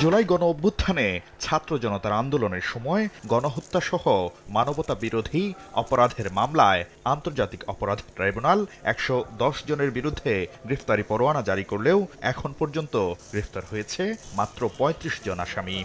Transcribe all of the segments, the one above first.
জুলাই গণ অভ্যুত্থানে ছাত্র জনতার আন্দোলনের সময় গণহত্যাসহ মানবতা বিরোধী অপরাধের মামলায় আন্তর্জাতিক অপরাধ ট্রাইব্যুনাল ১১০ জনের বিরুদ্ধে গ্রেফতারি পরোয়ানা জারি করলেও এখন পর্যন্ত গ্রেফতার হয়েছে মাত্র ৩৫ জন আসামি।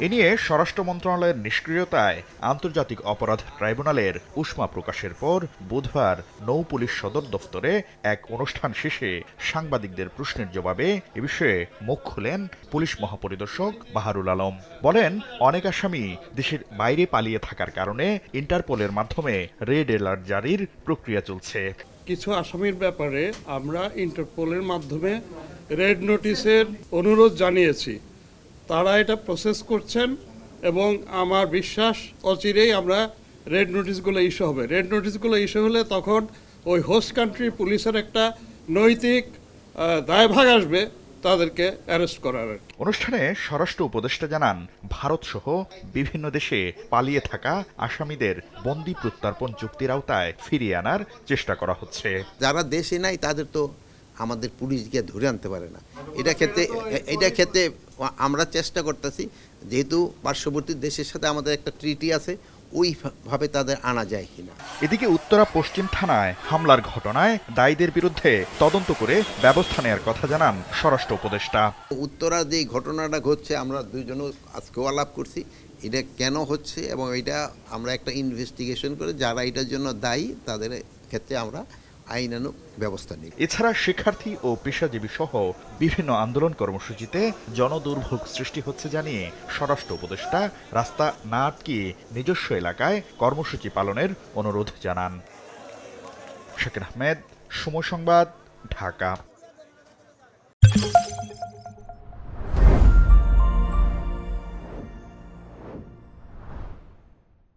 এ নিয়ে স্বরাষ্ট্র মন্ত্রণালয়ের নিষ্ক্রিয়তায় আন্তর্জাতিক অপরাধ ট্রাইব্যুনালের উষ্মা প্রকাশের পর বুধবার নৌ পুলিশ সদর দফতরে এক অনুষ্ঠান শেষে সাংবাদিকদের প্রশ্নের জবাবে এ বিষয়ে মুখ খুলেন পুলিশ মহাপরিদর্শক বাহারুল আলম। বলেন, অনেক আসামি দেশের বাইরে পালিয়ে থাকার কারণে ইন্টারপোলের মাধ্যমে রেড অ্যালার্ট জারির প্রক্রিয়া চলছে। কিছু আসামির ব্যাপারে আমরা ইন্টারপোলের মাধ্যমে রেড নোটিশের অনুরোধ জানিয়েছি। তারা এটা প্রসেস করছেন এবং আমার বিশ্বাস অচিরেই আমরা রেড নোটিশগুলো ইস্যু হবে। রেড নোটিশগুলো ইস্যু হলে তখন ওই হোস্ট কান্ট্রি পুলিশের একটা নৈতিক দায়ভাগ আসবে তাদেরকে অ্যারেস্ট করার। অনুষ্ঠানে স্বরাষ্ট্র উপদেষ্টা জানান, ভারতসহ বিভিন্ন দেশে পালিয়ে থাকা আসামিদের বন্দি প্রত্যর্পণ চুক্তির আওতায় ফিরিয়ে আনার চেষ্টা করা হচ্ছে। যারা দেশে নাই তাদের তো আমাদের পুলিশ গিয়ে ধরে আনতে পারে না। এটা ক্ষেত্রে আমরা চেষ্টা করতেছি, যেহেতু পার্শ্ববর্তী দেশের সাথে আমাদের একটা ট্রিটি আছে, ওইভাবে তাদের আনা যায় কিনা। এদিকে উত্তরা পশ্চিম থানায় হামলার ঘটনায় দায়ীদের বিরুদ্ধে তদন্ত করে ব্যবস্থা নেওয়ার কথা জানান স্বরাষ্ট্র উপদেষ্টা। উত্তরা যে ঘটনাটা ঘটছে, আমরা দুইজনও আজকেও আলাপ করছি, এটা কেন হচ্ছে এবং এটা আমরা একটা ইনভেস্টিগেশন করে যারা এটার জন্য দায়ী তাদের ক্ষেত্রে আমরা আইনানুগ ব্যবস্থা নিই। এছাড়া শিক্ষার্থী ও পেশাজীবী সহ বিভিন্ন আন্দোলন কর্মসূচিতে জনদুর্ভোগ সৃষ্টি হচ্ছে জানিয়ে স্বরাষ্ট্র উপদেষ্টা রাস্তা না আটকিয়ে নিজস্ব এলাকায় কর্মসূচি পালনের অনুরোধ জানান। শাকির আহমেদ, সময় সংবাদ, ঢাকা।